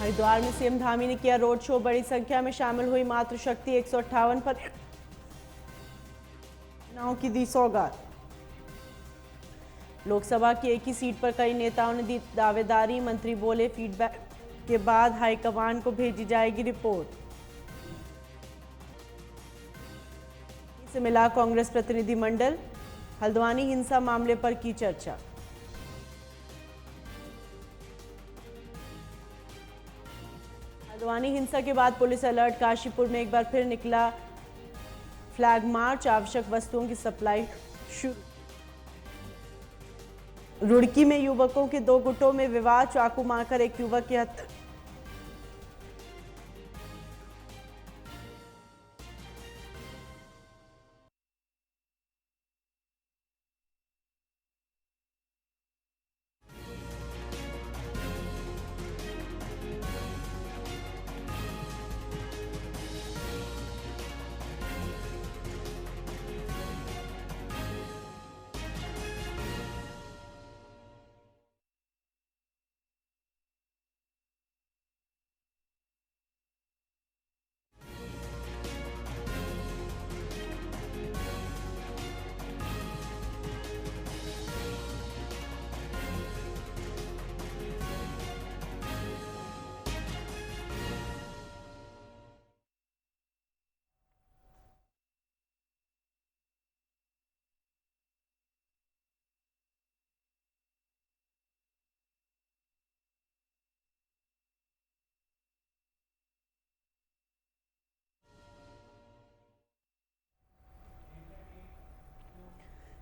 हरिद्वार में सीएम धामी ने किया रोड शो। बड़ी संख्या में शामिल हुई मातृशक्ति 158 पर नाव की दी सौगात। लोकसभा की एक ही सीट पर कई नेताओं ने दी दावेदारी। मंत्री बोले फीडबैक के बाद हाईकमान को भेजी जाएगी रिपोर्ट। से मिला कांग्रेस प्रतिनिधिमंडल। हल्द्वानी हिंसा मामले पर की चर्चा। हल्द्वानी हिंसा के बाद पुलिस अलर्ट। काशीपुर में एक बार फिर निकला फ्लैग मार्च। आवश्यक वस्तुओं की सप्लाई शुरू। रुड़की में युवकों के दो गुटों में विवाद। चाकू मारकर एक युवक की हत्या।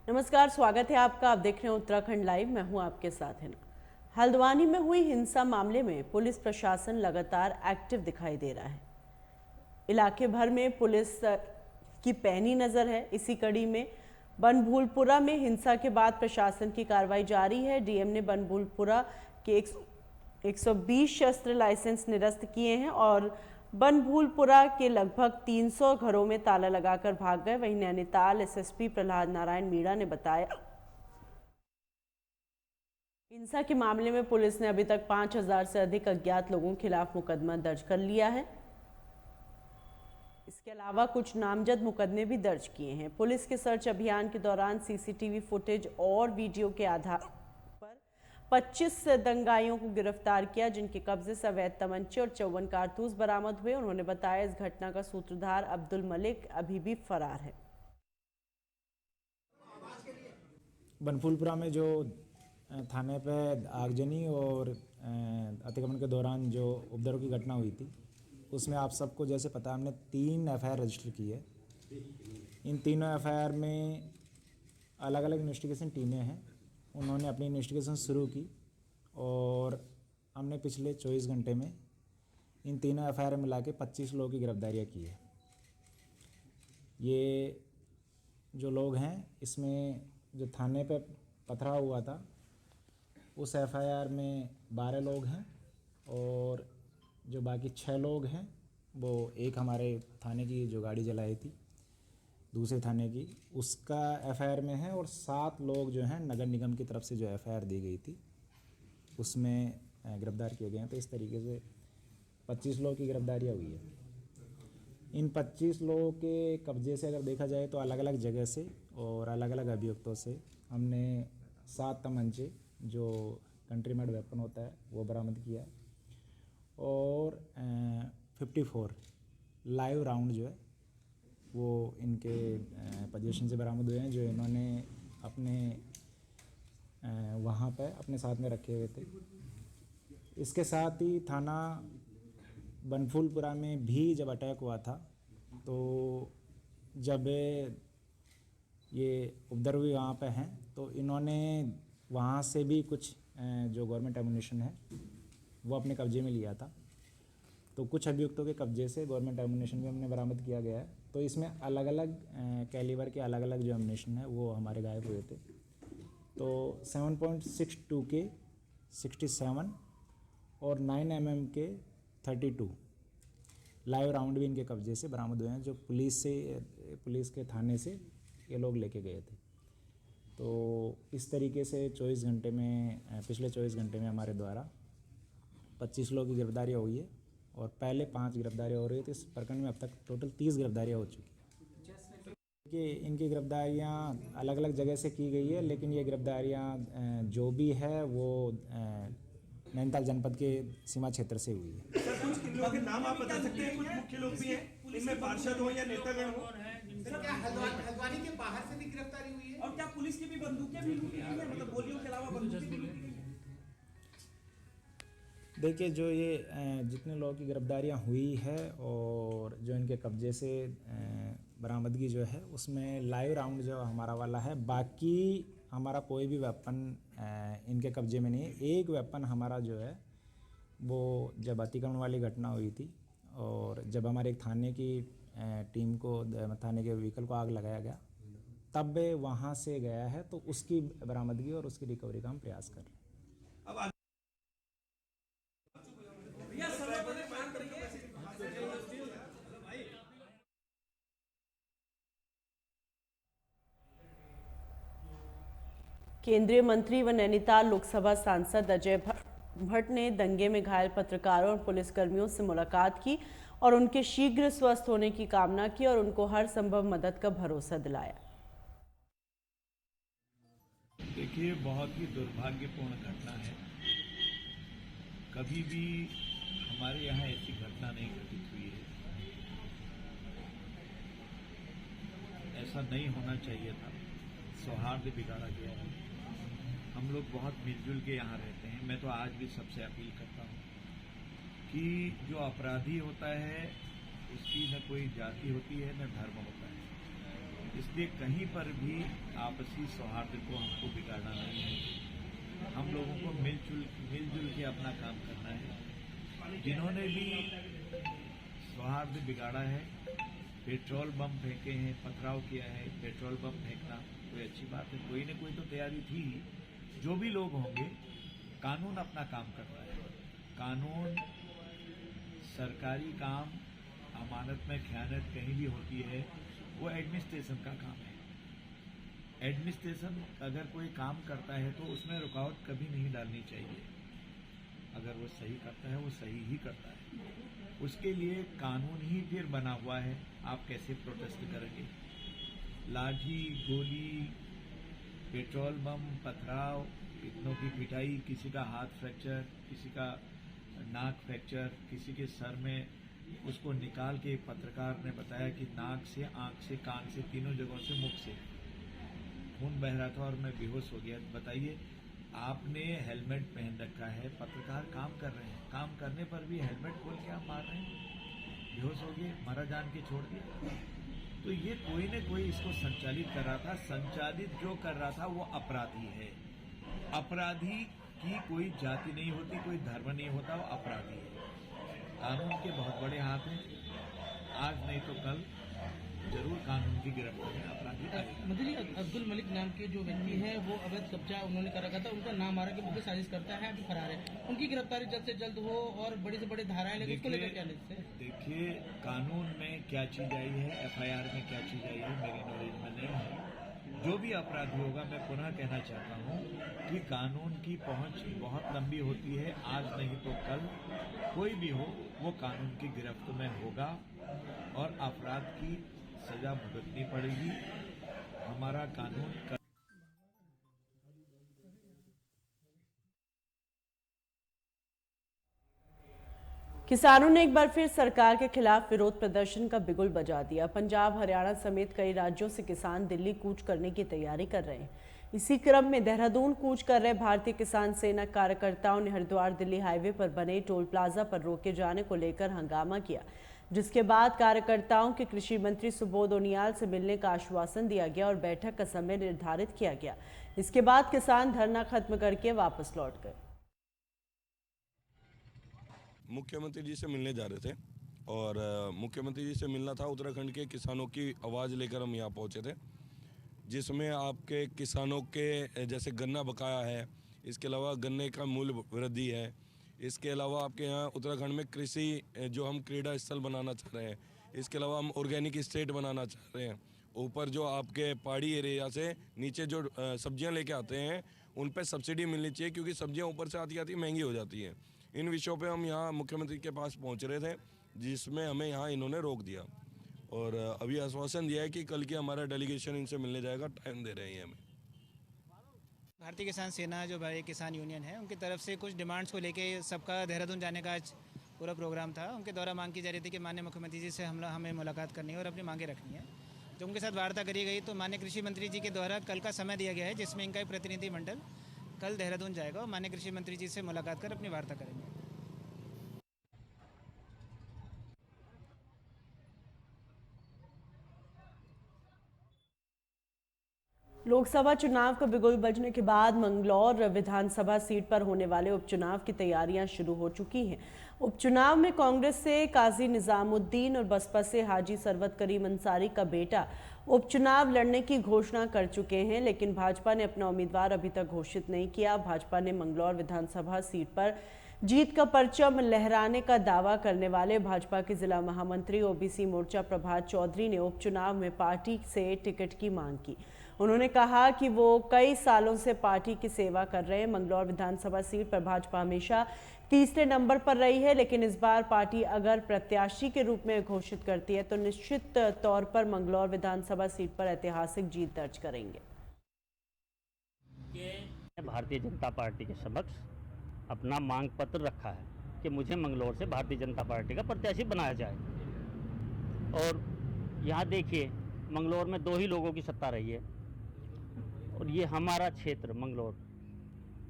नमस्कार, स्वागत है आपका। आप देख रहे हैं उत्तराखंड लाइव। मैं हूं आपके साथ हिना। हल्द्वानी में हुई हिंसा मामले में पुलिस प्रशासन लगातार एक्टिव दिखाई दे रहा है। इलाके भर में पुलिस की पैनी नजर है। इसी कड़ी में बनभूलपुरा में हिंसा के बाद प्रशासन की कार्रवाई जारी है। डीएम ने बनभूलपुरा के 120 शस्त्र लाइसेंस निरस्त किए हैं और बनभूलपुरा के लगभग 300 घरों में ताला लगाकर भाग गए। वहीं नैनीताल एसएसपी प्रहलाद नारायण मीणा ने बताया हिंसा के मामले में पुलिस ने अभी तक 5000 से अधिक अज्ञात लोगों के खिलाफ मुकदमा दर्ज कर लिया है। इसके अलावा कुछ नामजद मुकदमे भी दर्ज किए हैं। पुलिस के सर्च अभियान के दौरान सीसीटीवी फुटेज और वीडियो के आधार पर 25 दंगाइयों को गिरफ्तार किया, जिनके कब्जे से अवैध तमंचे और 54 कारतूस बरामद हुए। उन्होंने बताया इस घटना का सूत्रधार अब्दुल मलिक अभी भी फरार है। बनभूलपुरा में जो थाने पे आगजनी और अतिक्रमण के दौरान जो उपद्रव की घटना हुई थी, उसमें आप सबको जैसे पता, हमने 3 एफआईआर रजिस्टर की है। इन तीनों एफआईआर में अलग अलग इन्वेस्टिगेशन टीमें हैं। उन्होंने अपनी इन्वेस्टिगेशन शुरू की और हमने पिछले 24 घंटे में इन तीनों एफआईआर मिला के 25 लोगों की गिरफ्तारियाँ की है। ये जो लोग हैं, इसमें जो थाने पे पथराव हुआ था उस एफआईआर में 12 लोग हैं और जो बाकी 6 लोग हैं वो एक हमारे थाने की जो गाड़ी जलाई थी दूसरे थाने की, उसका एफआईआर में है और 7 लोग जो हैं नगर निगम की तरफ से जो एफआईआर दी गई थी उसमें गिरफ्तार किए गए हैं। तो इस तरीके से 25 लोगों की गिरफ्तारियाँ हुई है। इन 25 लोगों के कब्जे से अगर देखा जाए तो अलग अलग जगह से और अलग अलग अभियुक्तों से हमने 7 तमंचे जो कंट्री मेड वेपन होता है वो बरामद किया है और 54 लाइव राउंड जो है वो इनके पोजीशन से बरामद हुए हैं, जो इन्होंने अपने वहाँ पे अपने साथ में रखे हुए थे। इसके साथ ही थाना बनभूलपुरा में भी जब अटैक हुआ था तो जब ये उपद्रवी वहाँ पे हैं तो इन्होंने वहाँ से भी कुछ जो गवर्नमेंट एमुनिशन है वो अपने कब्जे में लिया था। तो कुछ अभियुक्तों के कब्जे से गवर्नमेंट एमुनिशन भी हमने बरामद किया गया है। तो इसमें अलग अलग कैलिबर के अलग अलग जो एमुनिशन है वो हमारे गायब हुए थे। तो 7.62 के 67 और 9 mm के 32 लाइव राउंड भी इनके कब्जे से बरामद हुए हैं, जो पुलिस के थाने से ये लोग लेके गए थे। तो इस तरीके से पिछले 24 घंटे में हमारे द्वारा 25 लोगों की गिरफ्तारी हो गई है और पहले 5 गिरफ्तारियाँ हो रही थी। इस प्रकरण में अब तक टोटल 30 गिरफ्तारियाँ हो चुकी हैं। कि इनकी गिरफ्तारियाँ अलग अलग जगह से की गई है, लेकिन ये गिरफ्तारियाँ जो भी है वो नैनीताल जनपद के सीमा क्षेत्र से हुई है। सर, कुछ इन लोगों के नाम आप बता सकते हैं? कुछ मुख्य लोग भी हैं इनमें, पार्षद हो या नेतागण हो? सर, क्या हल्द्वानी के बाहर से भी गिरफ्तारी हुई है? और क्या पुलिस की भी बंदूकें भी लूटी गई हैं? मतलब गोलियों के अलावा बंदूकें भी लूटी गई हैं? देखिए, जो ये जितने लोगों की गिरफ्तारियाँ हुई है और जो इनके कब्जे से बरामदगी जो है, उसमें लाइव राउंड जो हमारा वाला है। बाकी हमारा कोई भी वेपन इनके कब्जे में नहीं है। एक वेपन हमारा जो है वो जब अतिक्रमण वाली घटना हुई थी और जब हमारे एक थाने की टीम को, थाने के व्हीकल को आग लगाया गया, तब वहाँ से गया है, तो उसकी बरामदगी और उसकी रिकवरी का हम प्रयास कर रहे हैं। केंद्रीय मंत्री व नैनीताल लोकसभा सांसद अजय भट्ट ने दंगे में घायल पत्रकारों और पुलिसकर्मियों से मुलाकात की और उनके शीघ्र स्वस्थ होने की कामना की और उनको हर संभव मदद का भरोसा दिलाया। देखिए, बहुत ही दुर्भाग्यपूर्ण घटना है। कभी भी हमारे यहाँ ऐसी घटना नहीं घटित हुई है। ऐसा नहीं होना चाहिए था। सौहार्द बिगाड़ा गया है। हम लोग बहुत मिलजुल के यहाँ रहते हैं। मैं तो आज भी सबसे अपील करता हूँ कि जो अपराधी होता है उसकी न कोई जाति होती है न धर्म होता है। इसलिए कहीं पर भी आपसी सौहार्द को हमको बिगाड़ना नहीं है। हम लोगों को मिलजुल के अपना काम करना है। जिन्होंने भी सौहार्द बिगाड़ा है, पेट्रोल बम फेंके हैं, पथराव किया है, पेट्रोल बम फेंकना कोई अच्छी बात है। कोई न कोई तो तैयारी थी। जो भी लोग होंगे, कानून अपना काम कर रहा है। कानून, सरकारी काम, अमानत में खयानत कहीं भी होती है, वो एडमिनिस्ट्रेशन का काम है। एडमिनिस्ट्रेशन अगर कोई काम करता है तो उसमें रुकावट कभी नहीं डालनी चाहिए। अगर वो सही करता है, वो सही ही करता है। उसके लिए कानून ही फिर बना हुआ है। आप कैसे प्रोटेस्ट करेंगे? लाठी, गोली, पेट्रोल बम, पथराव, इतनों की पिटाई, किसी का हाथ फ्रैक्चर, किसी का नाक फ्रैक्चर, किसी के सर में, उसको निकाल के पत्रकार ने बताया कि नाक से, आंख से, कान से, तीनों जगहों से, मुख से खून बह रहा था और मैं बेहोश हो गया। बताइए, आपने हेलमेट पहन रखा है, पत्रकार काम कर रहे हैं, काम करने पर भी हेलमेट खोल के आप मार रहे हैं, बेहोश हो गए, मरा जान के छोड़ दिया। तो ये कोई न कोई इसको संचालित कर रहा था। संचालित जो कर रहा था वो अपराधी है। अपराधी की कोई जाति नहीं होती, कोई धर्म नहीं होता, वो अपराधी है। कानून के बहुत बड़े हाथ हैं। आज नहीं तो कल जरूर कानून की गिरफ्त में अपराधी आएगा। मतलब अब्दुल मलिक नाम के जो व्यक्ति हैं वो अवैध कब्जा उन्होंने कर रखा था, उनका नाम आ रहा कि वो साजिश करता है, अभी फरार है। उनकी गिरफ्तारी जल्द से जल्द हो और बड़ी से बड़ी धाराएं लगे, उसको लेकर क्या निश्चय है? देखिए, कानून में क्या चीज आई है, FIR में क्या चीज आई है, मेरी नॉलेज में नहीं है। जो भी अपराधी होगा, मैं पुनः कहना चाहता हूँ कि कानून की पहुंच बहुत लंबी होती है। आज नहीं तो कल कोई भी हो, वो कानून की गिरफ्त में होगा और अपराध की सजा भुगतनी पड़ेगी। हमारा कानून किसानों ने एक बार फिर सरकार के खिलाफ विरोध प्रदर्शन का बिगुल बजा दिया। पंजाब, हरियाणा समेत कई राज्यों से किसान दिल्ली कूच करने की तैयारी कर रहे हैं। इसी क्रम में देहरादून कूच कर रहे भारतीय किसान सेना कार्यकर्ताओं ने हरिद्वार दिल्ली हाईवे पर बने टोल प्लाजा पर रोके जाने को लेकर हंगामा किया, जिसके बाद कार्यकर्ताओं के कृषि मंत्री सुबोध उनियाल से मिलने का आश्वासन दिया गया और बैठक का समय निर्धारित किया गया। इसके बाद किसान धरना खत्म करके वापस लौट गए। मुख्यमंत्री जी से मिलने जा रहे थे और मुख्यमंत्री जी से मिलना था। उत्तराखंड के किसानों की आवाज़ लेकर हम यहाँ पहुँचे थे, जिसमें आपके किसानों के जैसे गन्ना बकाया है, इसके अलावा गन्ने का मूल्य वृद्धि है, इसके अलावा आपके यहाँ उत्तराखंड में कृषि जो हम क्रीड़ा स्थल बनाना चाह रहे हैं, इसके अलावा हम ऑर्गेनिक स्टेट बनाना चाह रहे हैं। ऊपर जो आपके पहाड़ी एरिया से नीचे जो सब्जियां लेके आते हैं उन पे सब्सिडी मिलनी चाहिए, क्योंकि सब्जियां ऊपर से आती आती महंगी हो जाती हैं। इन विषयों पे हम यहाँ मुख्यमंत्री के पास पहुँच रहे थे, जिसमें हमें यहाँ इन्होंने रोक दिया और अभी आश्वासन दिया है कि कल की हमारा डेलीगेशन इनसे मिलने जाएगा, टाइम दे रहे हैं हमें। भारतीय किसान सेना जो भारतीय किसान यूनियन है उनकी तरफ से कुछ डिमांड्स को लेके सबका देहरादून जाने का आज पूरा प्रोग्राम था। उनके द्वारा मांग की जा रही थी कि माननीय मुख्यमंत्री जी से हमें मुलाकात करनी है और अपनी मांगें रखनी है। जब उनके साथ वार्ता करी गई तो माननीय कृषि मंत्री जी के द्वारा कल का समय दिया गया है, जिसमें इनका एक प्रतिनिधिमंडल कल देहरादून जाएगा और माननीय कृषि मंत्री जी से मुलाकात कर अपनी वार्ता करेंगे। लोकसभा चुनाव का बिगुल बजने के बाद मंगलौर विधानसभा सीट पर होने वाले उपचुनाव की तैयारियां शुरू हो चुकी हैं। उपचुनाव में कांग्रेस से काजी निजामुद्दीन और बसपा से हाजी सरवत करीम अंसारी का बेटा उपचुनाव लड़ने की घोषणा कर चुके हैं, लेकिन भाजपा ने अपना उम्मीदवार अभी तक घोषित नहीं किया। भाजपा ने मंगलौर विधानसभा सीट पर जीत का परचम लहराने का दावा करने वाले भाजपा के जिला महामंत्री ओबीसी मोर्चा प्रभात चौधरी ने उपचुनाव में पार्टी से टिकट की मांग की। उन्होंने कहा कि वो कई सालों से पार्टी की सेवा कर रहे हैं। मंगलौर विधानसभा सीट पर भाजपा हमेशा तीसरे नंबर पर रही है, लेकिन इस बार पार्टी अगर प्रत्याशी के रूप में घोषित करती है तो निश्चित तौर पर मंगलौर विधानसभा सीट पर ऐतिहासिक जीत दर्ज करेंगे। भारतीय जनता पार्टी के समक्ष अपना मांग पत्र रखा है कि मुझे मंगलौर से भारतीय जनता पार्टी का प्रत्याशी बनाया जाए। और यहाँ देखिए, मंगलौर में 2 ही लोगों की सत्ता रही है और ये हमारा क्षेत्र मंगलौर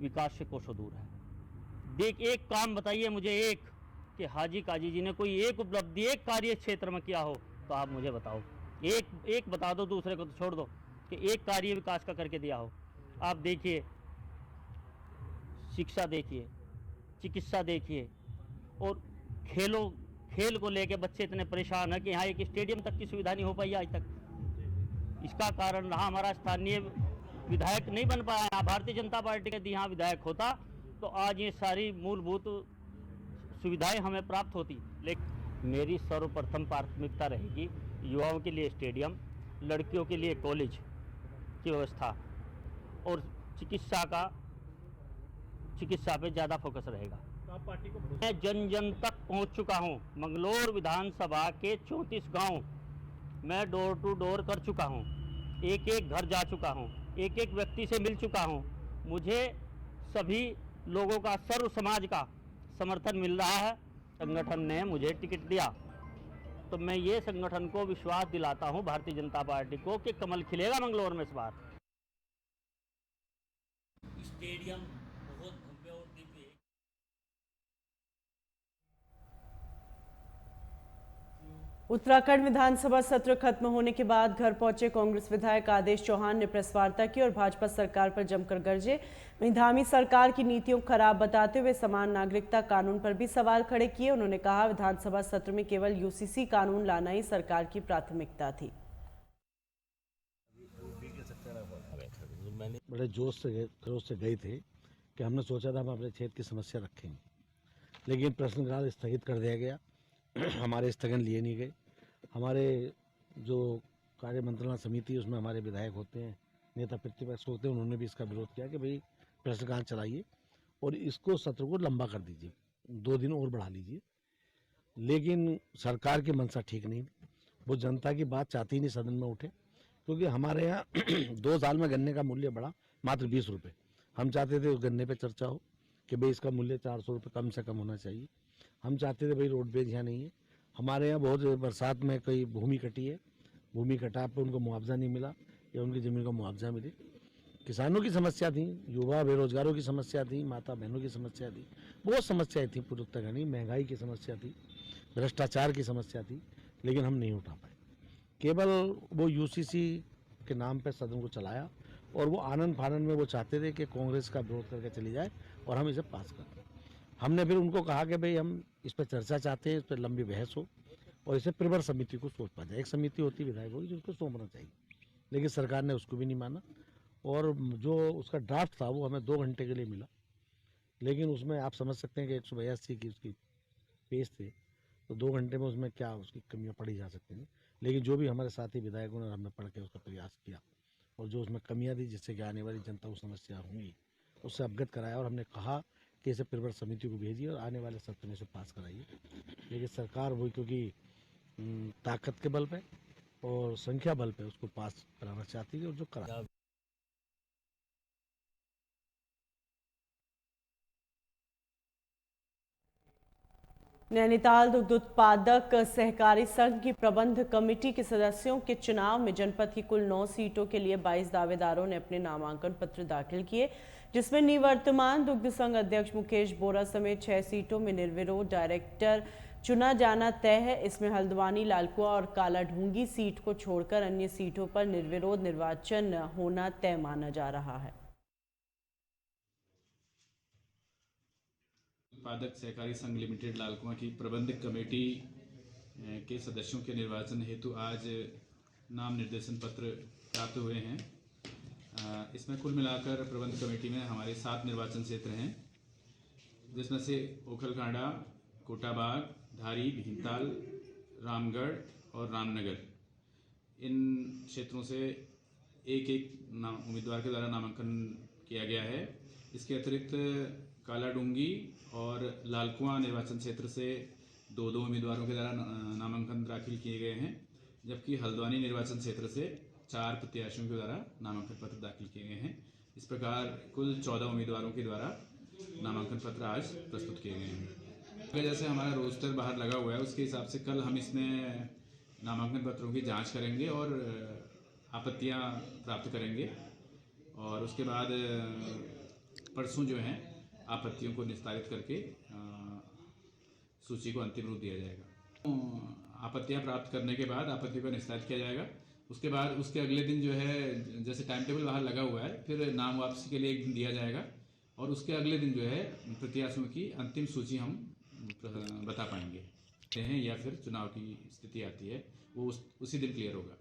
विकास से कोसों दूर है। एक काम बताइए मुझे, एक कि हाजी काजी जी ने कोई एक उपलब्धि एक कार्य क्षेत्र में किया हो तो आप मुझे बताओ। एक बता दो, दूसरे को तो छोड़ दो, कि एक कार्य विकास का करके दिया हो। आप देखिए, शिक्षा देखिए, चिकित्सा देखिए, और खेल को लेके बच्चे इतने परेशान हैं कि यहाँ एक स्टेडियम तक की सुविधा नहीं हो पाई आज तक। इसका कारण रहा हमारा स्थानीय विधायक नहीं बन पाया। भारतीय जनता पार्टी के यहाँ विधायक होता तो आज ये सारी मूलभूत सुविधाएं हमें प्राप्त होती। लेकिन मेरी सर्वप्रथम प्राथमिकता रहेगी युवाओं के लिए स्टेडियम, लड़कियों के लिए कॉलेज की व्यवस्था, और चिकित्सा पे ज़्यादा फोकस रहेगा। तो आप पार्टी को मैं जन जन तक पहुंच चुका हूं। मंगलौर विधानसभा के 34 गांव मैं डोर टू डोर कर चुका हूं, एक एक घर जा चुका हूं, एक एक व्यक्ति से मिल चुका हूं। मुझे सभी लोगों का, सर्व समाज का समर्थन मिल रहा है। संगठन ने मुझे टिकट दिया तो मैं ये संगठन को विश्वास दिलाता हूं, भारतीय जनता पार्टी को, कि कमल खिलेगा मंगलौर में इस बार। स्टेडियम बहुत भव्य और दिव्य है। उत्तराखंड विधानसभा सत्र खत्म होने के बाद घर पहुंचे कांग्रेस विधायक आदेश चौहान ने प्रेस वार्ता की और भाजपा सरकार पर जमकर गरजे। वहीं धामी सरकार की नीतियों को खराब बताते हुए समान नागरिकता कानून पर भी सवाल खड़े किए। उन्होंने कहा, विधानसभा सत्र में केवल यूसीसी कानून लाना ही सरकार की प्राथमिकता थी। बड़े जोश से खरोश से गए थे कि हमने सोचा था हम अपने क्षेत्र की समस्या रखेंगे, लेकिन प्रश्नकाल स्थगित कर दिया गया। हमारे स्थगन लिए नहीं गए। हमारे जो कार्य मंत्रणा समिति उसमें हमारे विधायक होते हैं, नेता प्रतिपक्ष होते हैं, उन्होंने भी इसका विरोध किया कि भाई प्रश्नकाल चलाइए और इसको सत्र को लंबा कर दीजिए, 2 दिन और बढ़ा लीजिए। लेकिन सरकार की मंशा ठीक नहीं, वो जनता की बात चाहती ही नहीं सदन में उठे, क्योंकि हमारे यहाँ 2 साल में गन्ने का मूल्य बढ़ा मात्र 20 रुपये। हम चाहते थे उस गन्ने पे चर्चा हो कि भाई इसका मूल्य 400 रुपये कम से कम होना चाहिए। हम चाहते थे भाई रोडवेज यहाँ नहीं है। हमारे यहाँ बहुत बरसात में कई भूमि कटी है, भूमि कटा पर उनको मुआवजा नहीं मिला या उनकी ज़मीन का मुआवजा मिले। किसानों की समस्या थी, युवा बेरोजगारों की समस्या थी, माता बहनों की समस्या थी, बहुत समस्याएं थी पूरे उत्तराखंड में। महंगाई की समस्या थी, भ्रष्टाचार की समस्या थी, लेकिन हम नहीं उठा पाए। केवल वो यूसीसी के नाम पर सदन को चलाया और वो आनंद फानंद में वो चाहते थे कि कांग्रेस का विरोध करके चली जाए और हम इसे पास कर दें। हमने फिर उनको कहा कि भाई हम इस पर चर्चा चाहते हैं, इस पर लंबी बहस हो और इसे प्रवर समिति को सौंपा जाए। एक समिति होती विधायकों की जिसको सौंपना चाहिए, लेकिन सरकार ने उसको भी नहीं माना और जो उसका ड्राफ्ट था वो हमें 2 घंटे के लिए मिला, लेकिन उसमें आप समझ सकते हैं कि 182 की उसकी पेज थे, तो 2 घंटे में उसमें क्या उसकी कमियां पढ़ी जा सकती हैं। लेकिन जो भी हमारे साथी विधायकों ने हमने पढ़ के उसका प्रयास किया और जो उसमें कमियां थी जिससे कि आने वाली जनता को समस्या होंगी उससे अवगत कराया और हमने कहा कि इसे परिवर्तन समिति को भेजिए और आने वाले सत्र में इसे पास कराइए। लेकिन सरकार वो क्योंकि ताकत के बल पे और संख्या बल पे उसको पास कराना चाहती है और जो करा। नैनीताल दुग्ध उत्पादक सहकारी संघ की प्रबंध कमेटी के सदस्यों के चुनाव में जनपद की कुल 9 सीटों के लिए 22 दावेदारों ने अपने नामांकन पत्र दाखिल किए, जिसमें निवर्तमान दुग्ध संघ अध्यक्ष मुकेश बोरा समेत 6 सीटों में निर्विरोध डायरेक्टर चुना जाना तय है। इसमें हल्द्वानी, लालकुआ और कालाढूंगी सीट को छोड़कर अन्य सीटों पर निर्विरोध निर्वाचन होना तय माना जा रहा है। उत्पादक सहकारी संघ लिमिटेड लालकुआ की प्रबंधक कमेटी के सदस्यों के निर्वाचन हेतु आज नाम निर्देशन पत्र प्राप्त हुए हैं। इसमें कुल मिलाकर प्रबंध कमेटी में हमारे 7 निर्वाचन क्षेत्र हैं, जिसमें से ओखलकांडा, कोटाबाग, धारी, भीमताल, रामगढ़ और रामनगर, इन क्षेत्रों से एक उम्मीदवार के द्वारा नामांकन किया गया है। इसके अतिरिक्त कालाडूंगी और लालकुआ निर्वाचन क्षेत्र से 2 उम्मीदवारों के द्वारा नामांकन दाखिल किए गए हैं, जबकि हल्द्वानी निर्वाचन क्षेत्र से 4 प्रत्याशियों के द्वारा नामांकन पत्र दाखिल किए गए हैं। इस प्रकार कुल 14 उम्मीदवारों के द्वारा नामांकन पत्र आज प्रस्तुत किए गए हैं। जैसे हमारा रोस्टर बाहर लगा हुआ है, उसके हिसाब से कल हम इसमें नामांकन पत्रों की जांच करेंगे और आपत्तियां प्राप्त करेंगे, और उसके बाद परसों जो है आपत्तियों को निस्तारित करके सूची को अंतिम रूप दिया जाएगा। आपत्तियां प्राप्त करने के बाद आपत्तियों को निस्तारित किया जाएगा। उसके बाद उसके अगले दिन जो है, जैसे टाइम टेबल बाहर लगा हुआ है, फिर नाम वापसी के लिए एक दिन दिया जाएगा, और उसके अगले दिन जो है प्रत्याशियों की अंतिम सूची हम बता पाएंगे हैं, या फिर चुनाव की स्थिति आती है वो उसी दिन क्लियर होगा।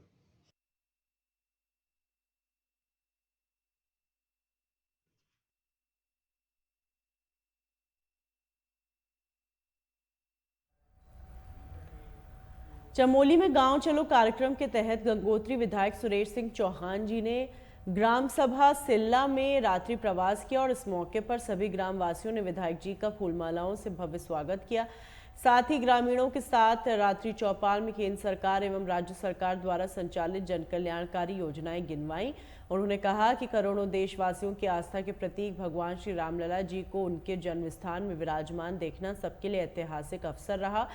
चमोली में गांव चलो कार्यक्रम के तहत गंगोत्री विधायक सुरेश सिंह चौहान जी ने ग्राम सभा सिल्ला में रात्रि प्रवास किया और इस मौके पर सभी ग्रामवासियों ने विधायक जी का फूलमालाओं से भव्य स्वागत किया। साथ ही ग्रामीणों के साथ रात्रि चौपाल में केंद्र सरकार एवं राज्य सरकार द्वारा संचालित जन कल्याणकारी योजनाएं गिनवाई। उन्होंने कहा कि करोड़ों देशवासियों की आस्था के प्रतीक भगवान श्री रामलला जी को उनके जन्म स्थान में विराजमान देखना सबके लिए ऐतिहासिक अवसर रहा।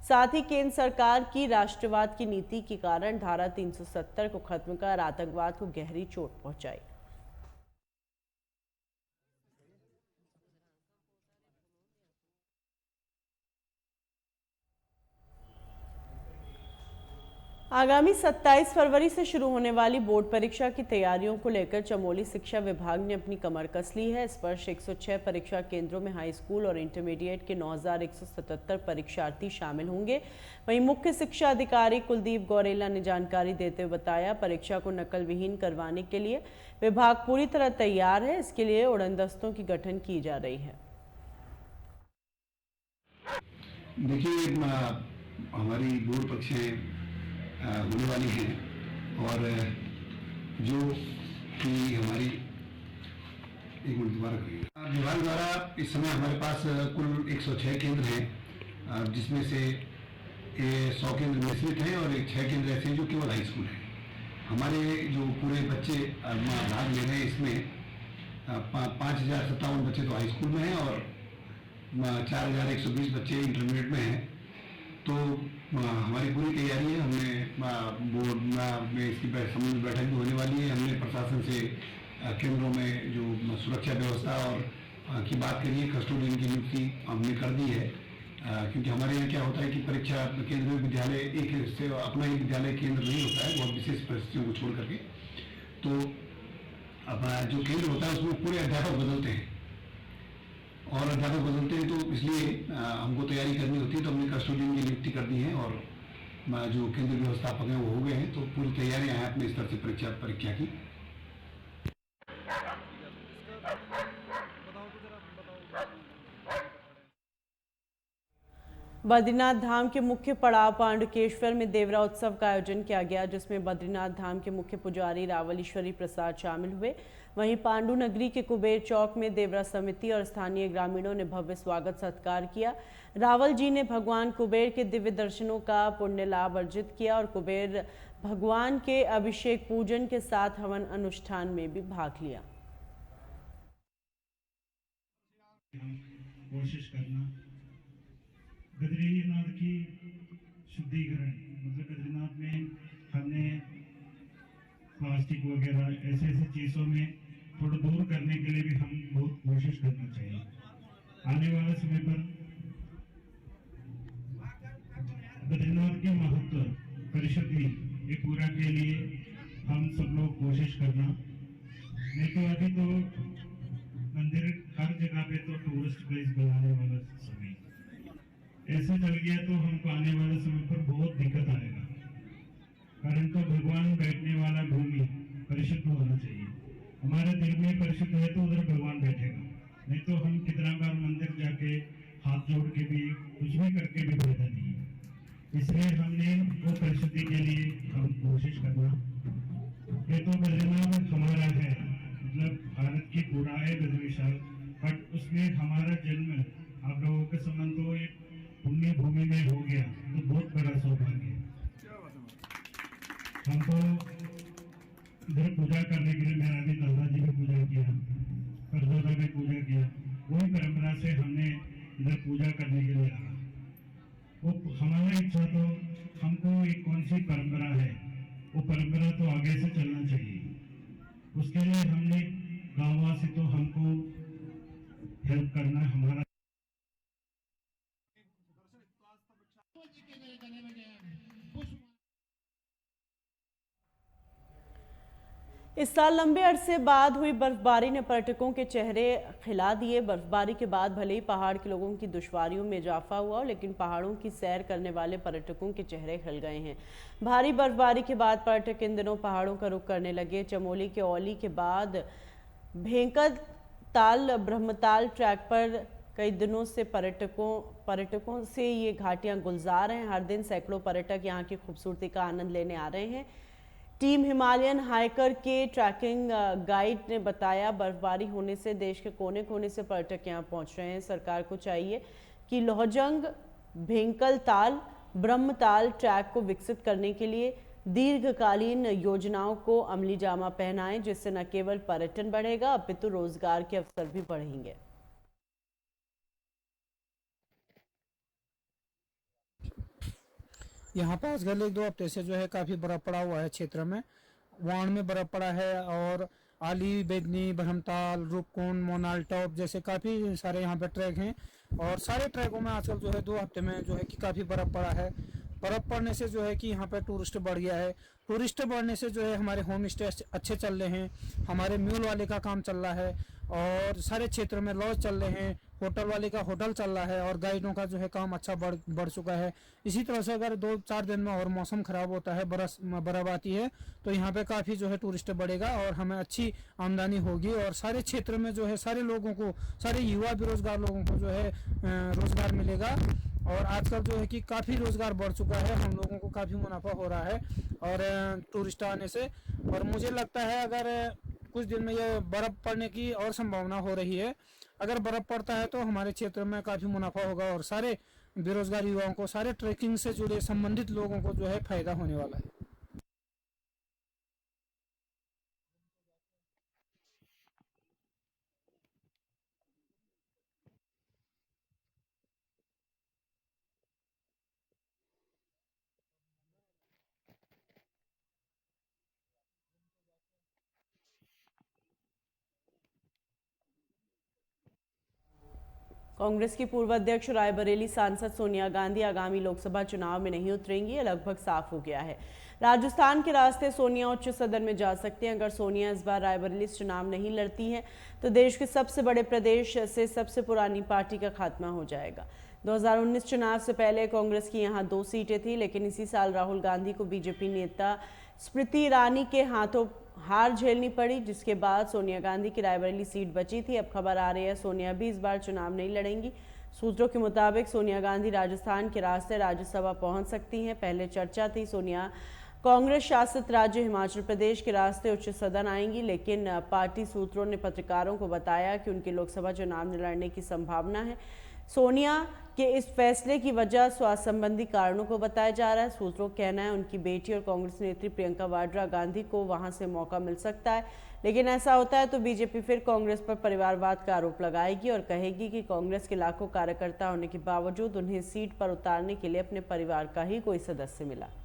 साथ ही केंद्र सरकार की राष्ट्रवाद की नीति के कारण धारा 370 को खत्म कर आतंकवाद को गहरी चोट पहुंचाई। आगामी 27 फरवरी से शुरू होने वाली बोर्ड परीक्षा की तैयारियों को लेकर चमोली शिक्षा विभाग ने अपनी कमर कस ली है। इस वर्ष 106 परीक्षा केंद्रों में हाई स्कूल और इंटरमीडिएट के 9177 परीक्षार्थी शामिल होंगे। वहीं मुख्य शिक्षा अधिकारी कुलदीप गौरेला ने जानकारी देते हुए बताया, परीक्षा को नकल विहीन करवाने के लिए विभाग पूरी तरह तैयार है। इसके लिए उड़नदस्तों की गठन की जा रही है। देखिए, हमारी बोर्ड परीक्षाएं होने वाली हैं, और जो कि हमारी विभाग द्वारा इस समय हमारे पास कुल 106 केंद्र हैं, जिसमें से 100 केंद्र मिश्रित हैं और 6 केंद्र ऐसे हैं जो केवल हाई स्कूल हैं। हमारे जो पूरे बच्चे भाग ले रहे हैं, इसमें 5057 बच्चे तो हाई स्कूल में हैं और 4120 बच्चे इंटरमीडिएट में हैं। तो हमारी पूरी तैयारी है। हमने बोर्ड में इसकी संबंधित बैठक भी होने वाली है। हमने प्रशासन से केंद्रों में जो सुरक्षा व्यवस्था और की बात करी है, कस्टोडियन की नियुक्ति हमने कर दी है, क्योंकि हमारे यहाँ क्या होता है कि परीक्षा केंद्र में विद्यालय एक से अपना ही विद्यालय केंद्र नहीं होता है, बहुत विशेष परिस्थितियों को छोड़ करके। तो अब जो केंद्र होता है उसमें पूरे अध्यापक बदलते हैं, और अध्यापक बदलते हैं, तो इसलिए हमको तैयारी करनी होती है। तो हमने कस्टोडियन की नियुक्ति कर दी है, और जो केंद्र व्यवस्थापक हैं वो हो गए हैं। तो पूरी तैयारियां हैं अपने स्तर से परीक्षा की। बद्रीनाथ धाम के मुख्य पड़ाव पांडुकेश्वर में देवरा उत्सव का आयोजन किया गया, जिसमें बद्रीनाथ धाम के मुख्य पुजारी रावल ईश्वरी प्रसाद शामिल हुए। वहीं पांडु नगरी के कुबेर चौक में देवरा समिति और स्थानीय ग्रामीणों ने भव्य स्वागत सत्कार किया। रावल जी ने भगवान कुबेर के दिव्य दर्शनों का पुण्य लाभ अर्जित किया और कुबेर भगवान के अभिषेक पूजन के साथ हवन अनुष्ठान में भी भाग लिया। कोशिश करना बद्रीनाथ की शुद्धिकरण, मतलब बद्रीनाथ में हमने प्लास्टिक वगैरह ऐसे चीज़ों में थोड़ा दूर करने के लिए भी हम बहुत कोशिश करना चाहिए। आने वाले समय पर बद्रीनाथ की महत्व परिषदी ये पूरा के लिए हम सब लोग कोशिश करना। नहीं तो अभी तो मंदिर हर जगह पे तो टूरिस्ट प्लेस बनाने वाला समय ऐसे चल गया तो हमको आने वाले समय पर बहुत दिक्कत आएगा। कारण तो भगवान बैठने वाला भूमि परिशुद्ध होना चाहिए। हमारे दिल में परिशुद्ध है तो उधर भगवान बैठेगा, नहीं तो हम कितना बार मंदिर जाके हाथ जोड़ के भी कुछ भी करके भी फायदा नहीं है। इसलिए हमने वो परिशुद्धि के लिए हम कोशिश करना। ये तो बद्रीनाथ हमारा है, मतलब भारत की पूरा है बद्रीशाल, बट उसमें हमारा जन्म आप लोगों के संबंध तो एक पुण्य भूमि में हो गया तो बहुत बड़ा सौभाग्य है। हमको इधर पूजा करने के लिए मेरा भी दादाजी भी पूजा किया, परदादा भी पूजा किया, वही परंपरा से हमने इधर पूजा करने के लिए आया। वो हमारा इच्छा तो हमको एक कौन सी परंपरा है वो परंपरा तो आगे से चलना चाहिए। उसके लिए हमने गांववासी तो हमको हेल्प करना हमारा। इस साल लंबे अरसे बाद हुई बर्फबारी ने पर्यटकों के चेहरे खिला दिए। बर्फबारी के बाद भले ही पहाड़ के लोगों की दुश्वारियों में इजाफा हुआ, लेकिन पहाड़ों की सैर करने वाले पर्यटकों के चेहरे खिल गए हैं। भारी बर्फबारी के बाद पर्यटक इन दिनों पहाड़ों का रुख करने लगे। चमोली के औली के बाद भेंकर ताल ब्रह्मताल ट्रैक पर कई दिनों से पर्यटकों से ये घाटियां गुलजार हैं। हर दिन सैकड़ों पर्यटक यहाँ की खूबसूरती का आनंद लेने आ रहे हैं। टीम हिमालयन हाइकर के ट्रैकिंग गाइड ने बताया, बर्फबारी होने से देश के कोने कोने से पर्यटक यहाँ पहुँच रहे हैं। सरकार को चाहिए कि लोहजंग भेंकल ताल ब्रह्मताल ट्रैक को विकसित करने के लिए दीर्घकालीन योजनाओं को अमली जामा पहनाएं, जिससे न केवल पर्यटन बढ़ेगा अपितु रोजगार के अवसर भी बढ़ेंगे। यहाँ पास गले 1-2 हफ्ते से जो है काफ़ी बर्फ़ पड़ा हुआ है क्षेत्र में। वाण में बर्फ़ पड़ा है और आली, बेदनी, ब्रह्मताल, रूपकुंड, मोनाल टॉप जैसे काफ़ी सारे यहाँ पे ट्रैक हैं और सारे ट्रैकों में आजकल जो है 2 हफ्ते में जो है कि काफ़ी बर्फ़ पड़ा है। बर्फ़ पड़ने से जो है कि यहाँ पे टूरिस्ट बढ़ गया है। टूरिस्ट बढ़ने से जो है हमारे होम स्टे अच्छे चल रहे हैं, हमारे म्यूल वाले का काम चल रहा है और सारे क्षेत्र में लॉज चल रहे हैं, होटल वाले का होटल चल रहा है और गाइडों का जो है काम अच्छा बढ़ चुका है। इसी तरह से अगर 2-4 दिन में और मौसम खराब होता है, बर्फ आती है, तो यहाँ पे काफ़ी जो है टूरिस्ट बढ़ेगा और हमें अच्छी आमदनी होगी और सारे क्षेत्र में जो है सारे लोगों को, सारे युवा बेरोजगार लोगों को जो है रोजगार मिलेगा। और आजकल जो है कि काफ़ी रोजगार बढ़ चुका है, हम लोगों को काफ़ी मुनाफा हो रहा है और टूरिस्ट आने से। और मुझे लगता है अगर कुछ दिन में ये बर्फ़ पड़ने की और संभावना हो रही है, अगर बर्फ़ पड़ता है तो हमारे क्षेत्र में काफ़ी मुनाफा होगा और सारे बेरोजगार युवाओं को, सारे ट्रैकिंग से जुड़े संबंधित लोगों को जो है फ़ायदा होने वाला है। कांग्रेस की पूर्व अध्यक्ष रायबरेली सांसद सोनिया गांधी आगामी लोकसभा चुनाव में नहीं उतरेंगी, यह लगभग साफ हो गया है। राजस्थान के रास्ते सोनिया उच्च सदन में जा सकती हैं। अगर सोनिया इस बार रायबरेली से चुनाव नहीं लड़ती हैं तो देश के सबसे बड़े प्रदेश से सबसे पुरानी पार्टी का खात्मा हो जाएगा। 2019 चुनाव से पहले कांग्रेस की यहाँ 2 सीटें थी, लेकिन इसी साल राहुल गांधी को बीजेपी नेता स्मृति ईरानी के हाथों हार झेलनी पड़ी, जिसके बाद सोनिया गांधी की रायबरेली सीट बची थी। अब खबर आ रही है सोनिया भी इस बार चुनाव नहीं लड़ेंगी। सूत्रों के मुताबिक सोनिया गांधी राजस्थान के रास्ते राज्यसभा पहुंच सकती हैं। पहले चर्चा थी सोनिया कांग्रेस शासित राज्य हिमाचल प्रदेश के रास्ते उच्च सदन आएंगी, लेकिन पार्टी सूत्रों ने पत्रकारों को बताया कि उनके लोकसभा चुनाव में लड़ने की संभावना है। सोनिया के इस फैसले की वजह स्वास्थ्य संबंधी कारणों को बताया जा रहा है। सूत्रों का कहना है उनकी बेटी और कांग्रेस नेत्री प्रियंका वाड्रा गांधी को वहां से मौका मिल सकता है, लेकिन ऐसा होता है तो बीजेपी फिर कांग्रेस पर परिवारवाद का आरोप लगाएगी और कहेगी कि कांग्रेस के लाखों कार्यकर्ता होने के बावजूद उन्हें सीट पर उतारने के लिए अपने परिवार का ही कोई सदस्य मिला।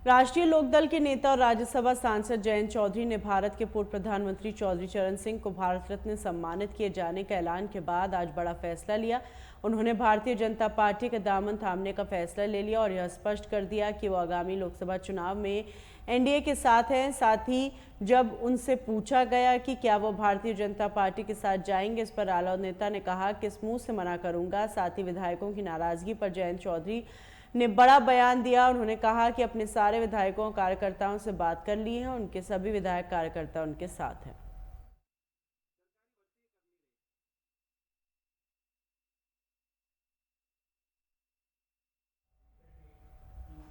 राष्ट्रीय लोकदल के नेता और राज्यसभा सांसद जयंत चौधरी ने भारत के पूर्व प्रधानमंत्री चौधरी चरण सिंह को भारत रत्न सम्मानित किए जाने का ऐलान के बाद आज बड़ा फैसला लिया। उन्होंने भारतीय जनता पार्टी का दामन थामने का फैसला ले लिया और यह स्पष्ट कर दिया कि वो आगामी लोकसभा चुनाव में एनडीए के साथ हैं। साथ ही जब उनसे पूछा गया कि क्या वो भारतीय जनता पार्टी के साथ जाएंगे, इस पर रालोद नेता ने कहा कि इस मुंह से मना करूंगा। साथ ही विधायकों की नाराजगी पर जयंत चौधरी ने बड़ा बयान दिया। उन्होंने कहा कि अपने सारे विधायकों और कार्यकर्ताओं से बात कर ली है, उनके सभी विधायक कार्यकर्ता उनके साथ हैं।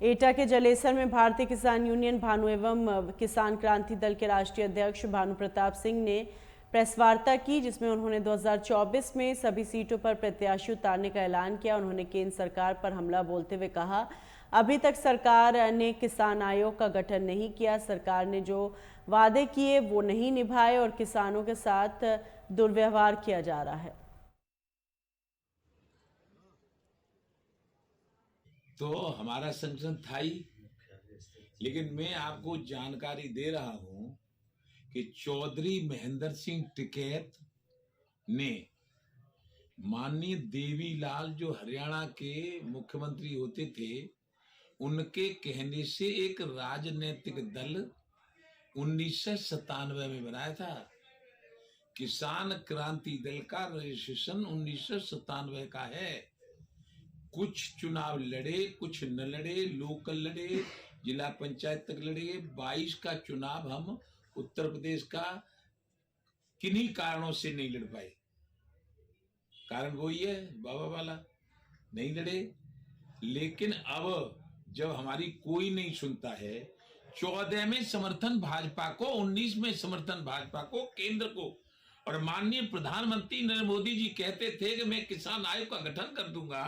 एटा के जलेसर में भारतीय किसान यूनियन भानु एवं किसान क्रांति दल के राष्ट्रीय अध्यक्ष भानु प्रताप सिंह ने प्रेस वार्ता की, जिसमें उन्होंने 2024 में सभी सीटों पर प्रत्याशी उतारने का ऐलान किया। उन्होंने केंद्र सरकार पर हमला बोलते हुए कहा, अभी तक सरकार ने किसान आयोग का गठन नहीं किया। सरकार ने जो वादे किए वो नहीं निभाए और किसानों के साथ दुर्व्यवहार किया जा रहा है। तो हमारा संगठन था ही, लेकिन मैं आपको जानकारी दे रहा हूं कि चौधरी महेंद्र सिंह टिकैत ने माननीय देवीलाल जो हरियाणा के मुख्यमंत्री होते थे उनके कहने से एक राजनीतिक दल 1997 में बनाया था। किसान क्रांति दल का रजिस्ट्रेशन 1997 का है। कुछ चुनाव लड़े, कुछ न लड़े, लोकल लड़े, जिला पंचायत तक लड़े। 22 का चुनाव हम उत्तर प्रदेश का किन्हीं कारणों से नहीं लड़ पाए। कारण वही है बाबा वाला, नहीं लड़े। लेकिन अब जब हमारी कोई नहीं सुनता है, 14 में समर्थन भाजपा को, 19 में समर्थन भाजपा को, केंद्र को, और माननीय प्रधानमंत्री नरेंद्र मोदी जी कहते थे कि मैं किसान आयोग का गठन कर दूंगा,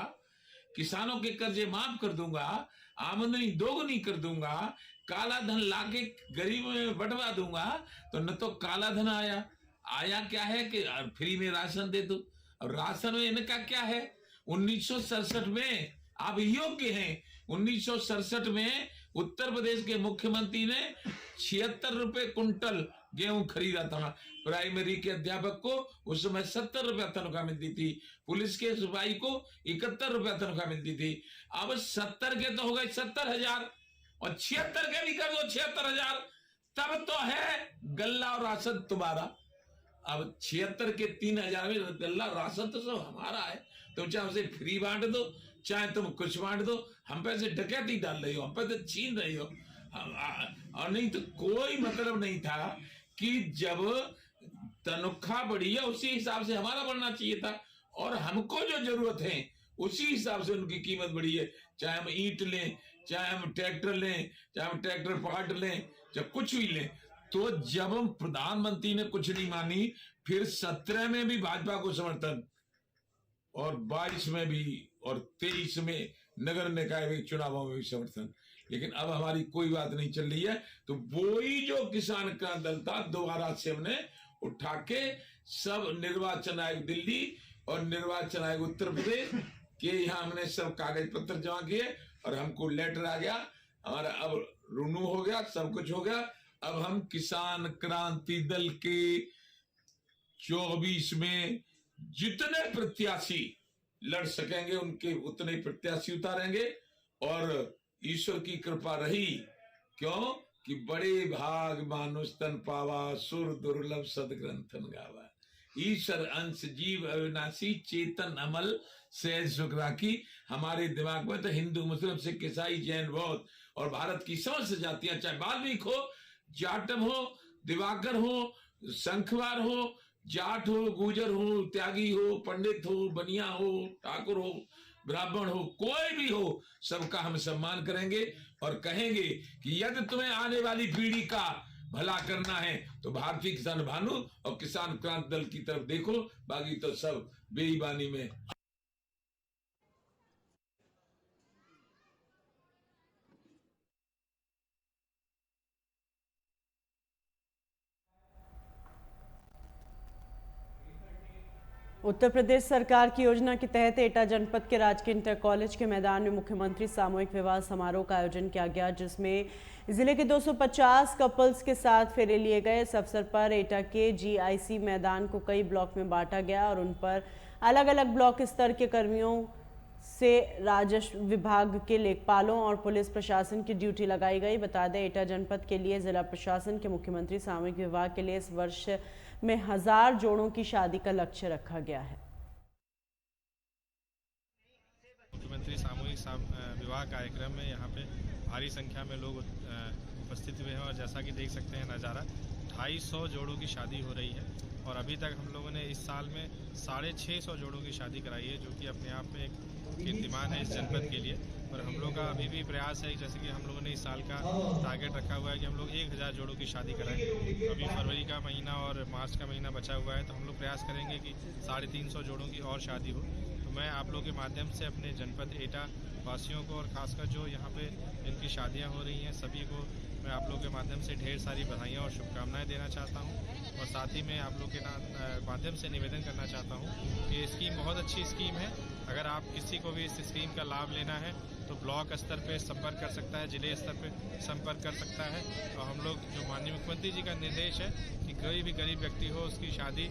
किसानों के कर्जे माफ कर दूंगा, आमदनी दोगुनी कर दूंगा, काला धन लाके गरीबों में बंटवा दूंगा। तो न तो काला धन आया क्या है कि फ्री में राशन दे दो। और राशन में इनका क्या है, 1967 में आप योग्य हैं, 1967 में उत्तर प्रदेश के मुख्यमंत्री ने 76 रुपए कुंटल गेहूं खरीदा था। प्राइमरी के अध्यापक को उस समय 70 रुपया तनख्वाह मिलती थी, पुलिस के सिपाही को 71 रुपया तनख्वाह मिलती थी। अब 70 के तो हो गए 70,000 और 76 के भी कर दो 76,000, तब तो है गल्ला और राशन तुम्हारा। अब 76 के 3,000 में गल्ला राशन तो सब हमारा है। तो चाहे उसे फ्री बांट दो, चाहे तुम कुछ बांट दो, हम पे से डकैती डाल रही हो, हम पे से छीन रही हो। और नहीं तो कोई मतलब नहीं था कि जब तनख्वाह बढ़ी है उसी हिसाब से हमारा बढ़ना चाहिए था, और हमको जो जरूरत है उसी हिसाब से उनकी कीमत बढ़ी है। चाहे हम ईंट लें, चाहे हम ट्रैक्टर लें, चाहे हम ट्रैक्टर पार्ट लें, चाहे कुछ भी लें। तो जब हम प्रधानमंत्री ने कुछ नहीं मानी, फिर 17 में भी भाजपा को समर्थन, और 22 में भी, और 23 में नगर निकाय चुनावों में भी समर्थन। लेकिन अब हमारी कोई बात नहीं चल रही है। तो वही जो किसान का दल था दोबारा से हमने उठा के सब निर्वाचन आयोग दिल्ली और निर्वाचन आयोग उत्तर प्रदेश के यहाँ हमने सब कागज पत्र जमा किए और हमको लेटर आ गया, हमारा अब रिन्यू हो गया, सब कुछ हो गया। अब हम किसान क्रांति दल के 24 में जितने प्रत्याशी लड़ सकेंगे उनके उतने प्रत्याशी उतारेंगे। और ईश्वर की कृपा रही, क्यों कि बड़े भाग मानुष तन पावा, सुर दुर्लभ सदग्रंथन गावा। ईश्वर अंश जीव अविनाशी, चेतन अमल सहज सुख राखी। हमारे दिमाग में तो हिंदू, मुस्लिम, सिख, ईसाई, जैन, बौद्ध और भारत की समस्त जातियां, चाहे वाल्मीकि हो, जाटव हो, दिवाकर हो, शंखवार हो, जाट हो, गुजर हो, त्यागी हो, पंडित हो, बनिया हो, ठाकुर हो, ब्राह्मण हो, कोई भी हो, सबका हम सम्मान करेंगे और कहेंगे कि यदि तुम्हें आने वाली पीढ़ी का भला करना है तो भारतीय किसान भानु और किसान क्रांति दल की तरफ देखो, बाकी तो सब बेईमानी में। उत्तर प्रदेश सरकार की योजना के तहत एटा जनपद के राजकीय इंटर कॉलेज के मैदान में मुख्यमंत्री सामूहिक विवाह समारोह का आयोजन किया गया, जिसमें जिले के 250 कपल्स के साथ फेरे लिए गए। इस अवसर पर एटा के जीआईसी मैदान को कई ब्लॉक में बांटा गया और उन पर अलग अलग ब्लॉक स्तर के कर्मियों से राजस्व विभाग के लेखपालों और पुलिस प्रशासन की ड्यूटी लगाई गई। बता दें, एटा जनपद के लिए जिला प्रशासन के मुख्यमंत्री सामूहिक विवाह के लिए इस वर्ष में 1000 जोड़ों की शादी का लक्ष्य रखा गया है। मुख्यमंत्री सामूहिक विवाह कार्यक्रम में यहाँ पे भारी संख्या में लोग उपस्थित हुए हैं और जैसा कि देख सकते हैं नज़ारा, 250 जोड़ों की शादी हो रही है और अभी तक हम लोगों ने इस साल में 650 जोड़ों की शादी कराई है, जो कि अपने आप में एक कीर्तिमान है इस जनपद के लिए। और हम लोग का अभी भी प्रयास है, जैसे कि हम लोगों ने इस साल का टारगेट रखा हुआ है कि हम लोग 1000 जोड़ों की शादी कराएं। अभी फरवरी का महीना और मार्च का महीना बचा हुआ है, तो हम लोग प्रयास करेंगे कि 350 जोड़ों की और शादी हो। तो मैं आप लोगों के माध्यम से अपने जनपद एटा वासियों को और खासकर जो यहाँ पे इनकी शादियाँ हो रही हैं सभी को मैं आप लोगों के माध्यम से ढेर सारी बधाइयाँ और शुभकामनाएँ देना चाहता हूँ। और साथ ही मैं आप लोग के माध्यम से निवेदन करना चाहता हूँ कि ये स्कीम बहुत अच्छी स्कीम है। अगर आप किसी को भी इस स्कीम का लाभ लेना है तो ब्लॉक स्तर पे संपर्क कर सकता है, जिले स्तर पे संपर्क कर सकता है। और हम लोग जो माननीय मुख्यमंत्री जी का निर्देश है कि कोई भी गरीब व्यक्ति हो उसकी शादी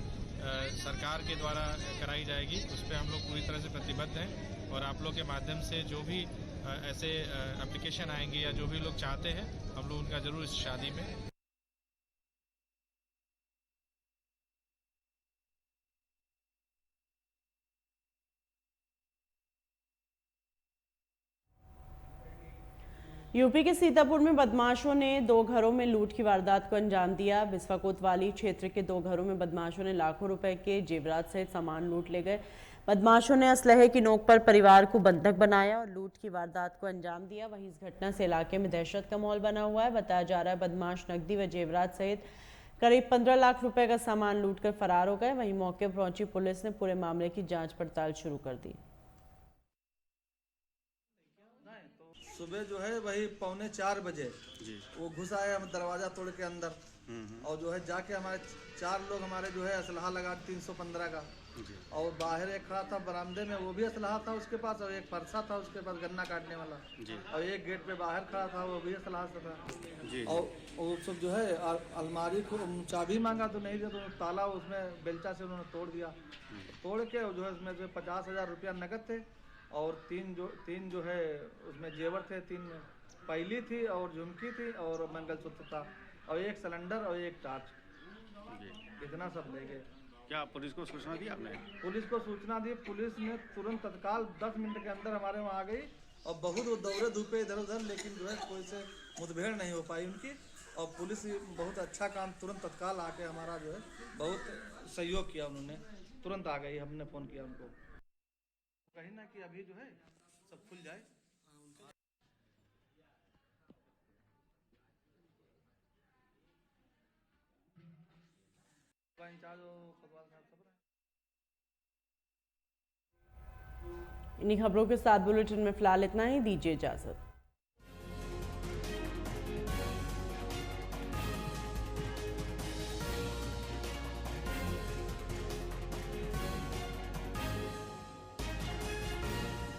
सरकार के द्वारा कराई जाएगी, उस पर हम लोग पूरी तरह से प्रतिबद्ध हैं। और आप लोग के माध्यम से जो भी ऐसे एप्लीकेशन आएंगे या जो भी लोग चाहते हैं, हम लोग उनका जरूर इस शादी में यूपी के सीतापुर में बदमाशों ने 2 घरों में लूट की वारदात को अंजाम दिया। बिस्वा कोतवाली क्षेत्र के 2 घरों में बदमाशों ने लाखों रुपए के जेवरात सहित सामान लूट ले गए। बदमाशों ने असलहे की नोक पर परिवार को बंधक बनाया और लूट की वारदात को अंजाम दिया। वहीं इस घटना से इलाके में दहशत का माहौल बना हुआ है। बताया जा रहा है बदमाश नकदी व जेवरात सहित करीब 15 लाख रुपए का सामान लूट कर फरार हो गए। वहीं मौके पर पहुंची पुलिस ने पूरे मामले की जाँच पड़ताल शुरू कर दी। सुबह जो है वही 3:45 बजे वो घुस आए हम दरवाजा तोड़ के अंदर और जो है जाके हमारे 4 लोग हमारे जो है असलहा लगा 315 का और बाहर एक खड़ा था बरामदे में, वो भी असलहा था उसके पास और एक फरसा था उसके पास गन्ना काटने वाला और एक गेट पे बाहर खड़ा था वो भी असलहा से था। और वो सब जो है अलमारी को चाबी मांगा तो नहीं दिया, तो ताला उसमें बेलचा से उन्होंने तोड़ दिया। तोड़ के जो है उसमें जो 50,000 रुपया नकद थे और तीन जो है उसमें जेवर थे, 3 पैली थी और झुमकी थी और मंगलसूत्र था और एक सिलेंडर और एक टार्च, इतना सब ले गए। क्या पुलिस को सूचना दी आपने? पुलिस को सूचना दी, पुलिस ने तुरंत तत्काल 10 मिनट के अंदर हमारे वहाँ आ गई और बहुत वो दौड़े धूपे इधर उधर, लेकिन जो है कोई से मुठभेड़ नहीं हो पाई उनकी और पुलिस बहुत अच्छा काम तुरंत तत्काल आके हमारा जो है बहुत सहयोग किया, उन्होंने तुरंत आ गई। हमने फ़ोन किया उनको कहीं ना कि अभी जो है सब खुल जाए। इन्हीं खबरों के साथ बुलेटिन में फिलहाल इतना ही। दीजिए इजाजत।